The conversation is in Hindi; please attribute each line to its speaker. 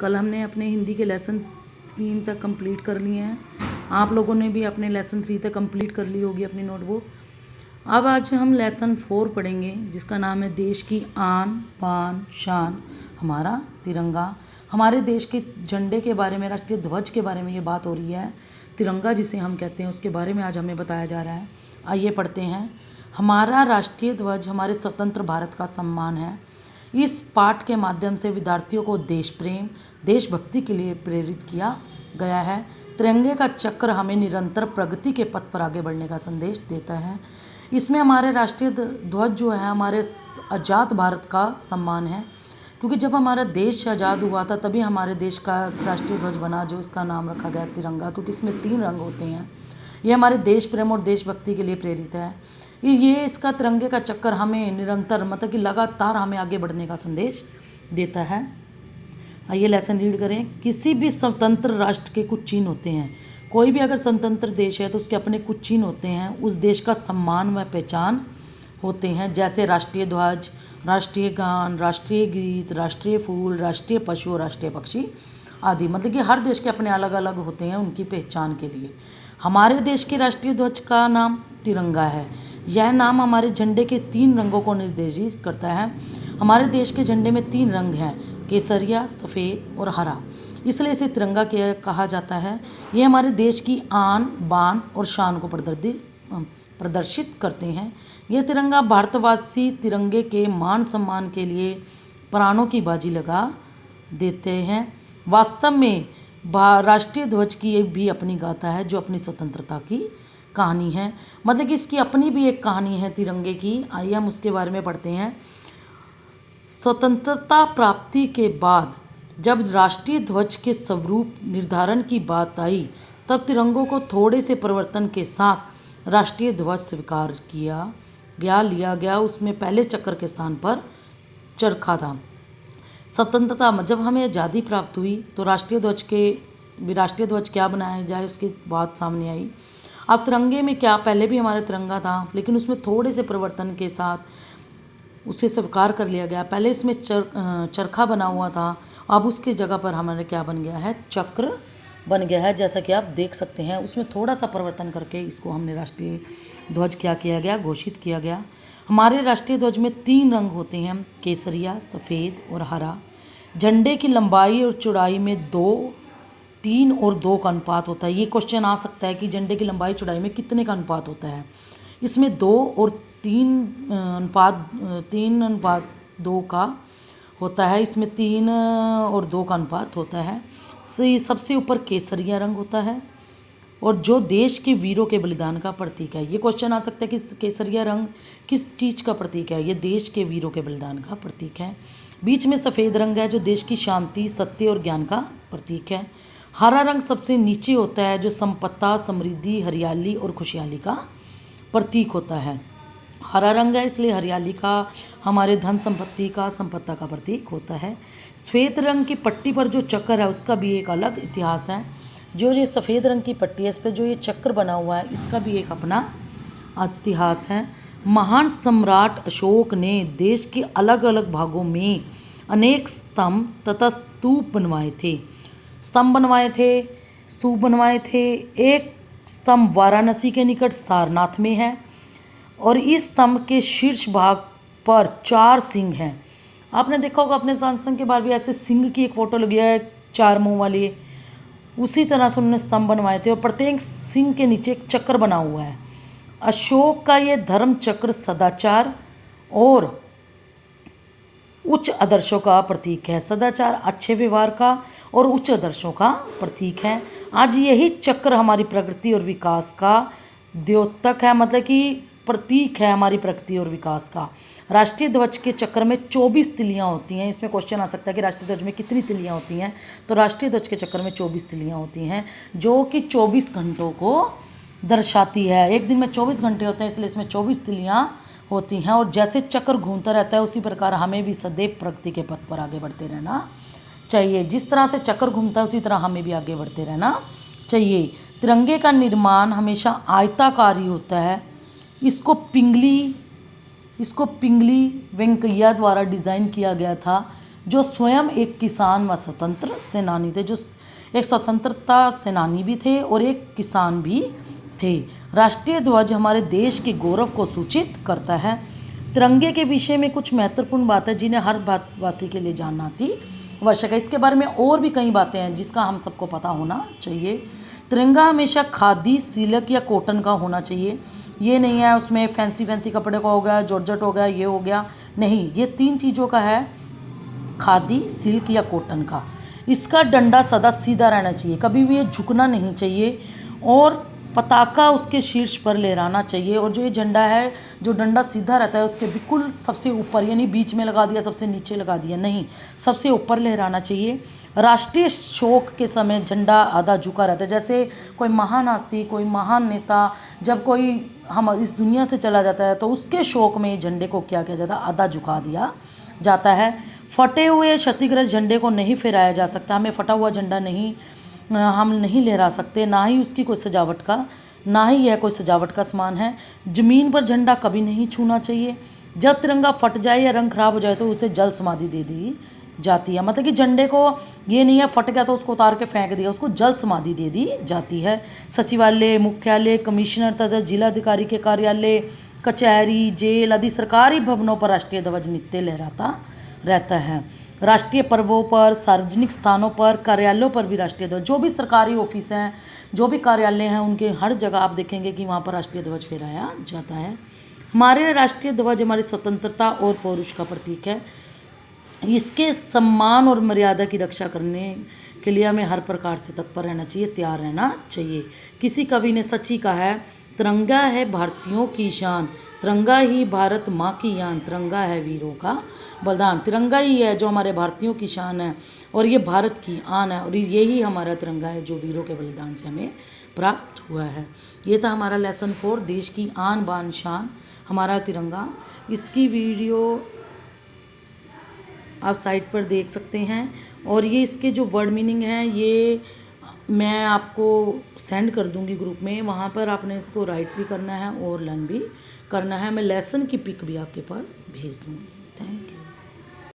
Speaker 1: कल हमने अपने हिंदी के लेसन 3 तक कंप्लीट कर लिए हैं। आप लोगों ने भी अपने लेसन 3 तक कंप्लीट कर ली होगी अपनी नोटबुक। अब आज हम लेसन 4 पढ़ेंगे, जिसका नाम है देश की आन बान शान, हमारा तिरंगा। हमारे देश के झंडे के बारे में, राष्ट्रीय ध्वज के बारे में ये बात हो रही है। तिरंगा जिसे हम कहते हैं उसके बारे में आज हमें बताया जा रहा है। आइए पढ़ते हैं। हमारा राष्ट्रीय ध्वज हमारे स्वतंत्र भारत का सम्मान है। इस पाठ के माध्यम से विद्यार्थियों को देश प्रेम, देशभक्ति के लिए प्रेरित किया गया है। तिरंगे का चक्र हमें निरंतर प्रगति के पथ पर आगे बढ़ने का संदेश देता है। इसमें हमारे राष्ट्रीय ध्वज जो है हमारे आज़ाद भारत का सम्मान है, क्योंकि जब हमारा देश आज़ाद हुआ था तभी हमारे देश का राष्ट्रीय ध्वज बना, जो इसका नाम रखा गया तिरंगा, क्योंकि इसमें 3 रंग होते हैं। ये हमारे देश प्रेम और देशभक्ति के लिए प्रेरित है। ये इसका तिरंगे का चक्कर हमें निरंतर, मतलब कि लगातार हमें आगे बढ़ने का संदेश देता है। आइए लेसन रीड करें। किसी भी स्वतंत्र राष्ट्र के कुछ चिन्ह होते हैं। कोई भी अगर स्वतंत्र देश है तो उसके अपने कुछ चिन्ह होते हैं, उस देश का सम्मान व पहचान होते हैं, जैसे राष्ट्रीय ध्वज, राष्ट्रीय गान, राष्ट्रीय गीत, राष्ट्रीय फूल, राष्ट्रीय पशु, राष्ट्रीय पक्षी आदि। मतलब कि हर देश के अपने अलग अलग होते हैं उनकी पहचान के लिए। हमारे देश के राष्ट्रीय ध्वज का नाम तिरंगा है। यह नाम हमारे झंडे के 3 रंगों को निर्देशित करता है। हमारे देश के झंडे में 3 रंग हैं, केसरिया, सफ़ेद और हरा, इसलिए इसे तिरंगा कहा जाता है। ये हमारे देश की आन बान और शान को प्रदर्शित करते हैं। यह तिरंगा भारतवासी तिरंगे के मान सम्मान के लिए प्राणों की बाजी लगा देते हैं। वास्तव में राष्ट्रीय ध्वज की भी अपनी गाथा है, जो अपनी स्वतंत्रता की कहानी है। मतलब कि इसकी अपनी भी एक कहानी है तिरंगे की। आइए हम उसके बारे में पढ़ते हैं। स्वतंत्रता प्राप्ति के बाद जब राष्ट्रीय ध्वज के स्वरूप निर्धारण की बात आई, तब तिरंगों को थोड़े से परिवर्तन के साथ राष्ट्रीय ध्वज स्वीकार लिया गया। उसमें पहले चक्र के स्थान पर चरखा था। स्वतंत्रता जब हमें आज़ादी प्राप्त हुई तो राष्ट्रीय ध्वज क्या बनाया जाए उसकी बात सामने आई। अब तिरंगे में क्या, पहले भी हमारा तिरंगा था, लेकिन उसमें थोड़े से परिवर्तन के साथ उसे स्वीकार कर लिया गया। पहले इसमें चरखा बना हुआ था, अब उसकी जगह पर हमारे क्या बन गया है, चक्र बन गया है। जैसा कि आप देख सकते हैं, उसमें थोड़ा सा परिवर्तन करके इसको हमने राष्ट्रीय ध्वज क्या किया गया, घोषित किया गया। हमारे राष्ट्रीय ध्वज में 3 रंग होते हैं, केसरिया, सफ़ेद और हरा। झंडे की लंबाई और चौड़ाई में 3 और 2 का अनुपात होता है। ये क्वेश्चन आ सकता है कि झंडे की लंबाई चौड़ाई में कितने का अनुपात होता है। इसमें 2 और 3 अनुपात 2 का होता है। इसमें 3 और 2 का अनुपात होता है। सबसे ऊपर केसरिया रंग होता है, और जो देश के वीरों के बलिदान का प्रतीक है। ये क्वेश्चन आ सकता है कि केसरिया रंग किस चीज़ का प्रतीक है। ये देश के वीरों के बलिदान का प्रतीक है। बीच में सफ़ेद रंग है, जो देश की शांति, सत्य और ज्ञान का प्रतीक है। हरा रंग सबसे नीचे होता है, जो संपत्ता, समृद्धि, हरियाली और खुशहाली का प्रतीक होता है। हरा रंग है इसलिए हरियाली का, हमारे धन संपत्ति का, संपत्ता का प्रतीक होता है। श्वेत रंग की पट्टी पर जो चक्र है उसका भी एक अलग इतिहास है। जो ये सफ़ेद रंग की पट्टी है, इस पर जो ये चक्र बना हुआ है, इसका भी एक अपना इतिहास है। महान सम्राट अशोक ने देश के अलग अलग भागों में अनेक स्तंभ तथा स्तूप बनवाए थे। एक स्तंभ वाराणसी के निकट सारनाथ में है, और इस स्तंभ के शीर्ष भाग पर 4 सिंह हैं। आपने देखा होगा अपने सांसद के बाहर भी ऐसे सिंह की एक फ़ोटो लगी है, 4 मुंह वाली। उसी तरह से उन्होंने स्तंभ बनवाए थे, और प्रत्येक सिंह के नीचे एक चक्र बना हुआ है। अशोक का ये धर्म चक्र सदाचार और उच्च आदर्शों का प्रतीक है। सदाचार, अच्छे व्यवहार का और उच्च आदर्शों का प्रतीक है। आज यही चक्र हमारी प्रगति और विकास का द्योतक है, मतलब कि प्रतीक है हमारी प्रगति और विकास का। राष्ट्रीय ध्वज के चक्र में 24 तिलियाँ होती हैं। इसमें क्वेश्चन आ सकता है कि राष्ट्रीय ध्वज में कितनी तिलियाँ होती हैं। तो राष्ट्रीय ध्वज के चक्र में 24 तिलियाँ होती हैं, जो कि 24 घंटों को दर्शाती है। एक दिन में 24 घंटे होते हैं, इसलिए इसमें 24 तिलियाँ होती हैं। और जैसे चक्र घूमता रहता है, उसी प्रकार हमें भी सदैव प्रगति के पथ पर आगे बढ़ते रहना चाहिए। जिस तरह से चक्र घूमता है, उसी तरह हमें भी आगे बढ़ते रहना चाहिए। तिरंगे का निर्माण हमेशा आयताकार ही होता है। इसको पिंगली वेंकैया द्वारा डिज़ाइन किया गया था। जो स्वयं एक किसान व स्वतंत्र सेनानी थे, जो एक स्वतंत्रता सेनानी भी थे और एक किसान भी थे। राष्ट्रीय ध्वज हमारे देश के गौरव को सूचित करता है। तिरंगे के विषय में कुछ महत्वपूर्ण बातें जिन्हें हर भारतवासी के लिए जानना थी आवश्यक है। इसके बारे में और भी कई बातें हैं जिसका हम सबको पता होना चाहिए। तिरंगा हमेशा खादी, सिल्क या कॉटन का होना चाहिए। ये नहीं है उसमें फैंसी कपड़े का हो गया, जॉर्जेट हो गया, ये हो गया, नहीं, ये 3 चीज़ों का है, खादी, सिल्क या कॉटन का। इसका डंडा सदा सीधा रहना चाहिए, कभी भी ये झुकना नहीं चाहिए और पताका उसके शीर्ष पर लहराना चाहिए। और जो ये झंडा है, जो डंडा सीधा रहता है उसके बिल्कुल सबसे ऊपर, यानी बीच में लगा दिया, सबसे नीचे लगा दिया, नहीं, सबसे ऊपर लहराना चाहिए। राष्ट्रीय शोक के समय झंडा आधा झुका रहता है। जैसे कोई महान हस्ती, कोई महान नेता जब कोई हम इस दुनिया से चला जाता है तो उसके शोक में झंडे को क्या किया जाता है, आधा झुका दिया जाता है। फटे हुए क्षतिग्रस्त झंडे को नहीं फहराया जा सकता। हमें फटा हुआ झंडा नहीं, हम नहीं लहरा सकते, ना ही उसकी कोई सजावट का, ना ही यह कोई सजावट का सामान है। ज़मीन पर झंडा कभी नहीं छूना चाहिए। जब तिरंगा फट जाए या रंग खराब हो जाए तो उसे जल समाधि दे दी जाती है। मतलब कि झंडे को ये नहीं है फट गया तो उसको उतार के फेंक दिया, उसको जल समाधि दे दी जाती है। सचिवालय, मुख्यालय, कमिश्नर तथा जिलाधिकारी के कार्यालय, कचहरी, जेल आदि सरकारी भवनों पर राष्ट्रीय ध्वज नित्य लहराता रहता है। राष्ट्रीय पर्वों पर, सार्वजनिक स्थानों पर, कार्यालयों पर भी राष्ट्रीय ध्वज, जो भी सरकारी ऑफिस हैं, जो भी कार्यालय हैं, उनके हर जगह आप देखेंगे कि वहाँ पर राष्ट्रीय ध्वज फहराया जाता है। हमारे राष्ट्रीय ध्वज हमारी स्वतंत्रता और पौरुष का प्रतीक है। इसके सम्मान और मर्यादा की रक्षा करने के लिए हमें हर प्रकार से तत्पर रहना चाहिए, तैयार रहना चाहिए। किसी कवि ने सच ही कहा है, तिरंगा है भारतीयों की शान, तिरंगा ही भारत माँ की यान, तिरंगा है वीरों का बलिदान। तिरंगा ही है जो हमारे भारतीयों की शान है और ये भारत की आन है और यही हमारा तिरंगा है जो वीरों के बलिदान से हमें प्राप्त हुआ है। ये था हमारा लेसन 4, देश की आन बान शान हमारा तिरंगा। इसकी वीडियो आप साइट पर देख सकते हैं और ये इसके जो वर्ड मीनिंग हैं ये मैं आपको सेंड कर दूंगी ग्रुप में, वहाँ पर आपने इसको राइट भी करना है और लर्न भी करना है। मैं लेसन की पिक भी आपके पास भेज दूँगी। Thank you.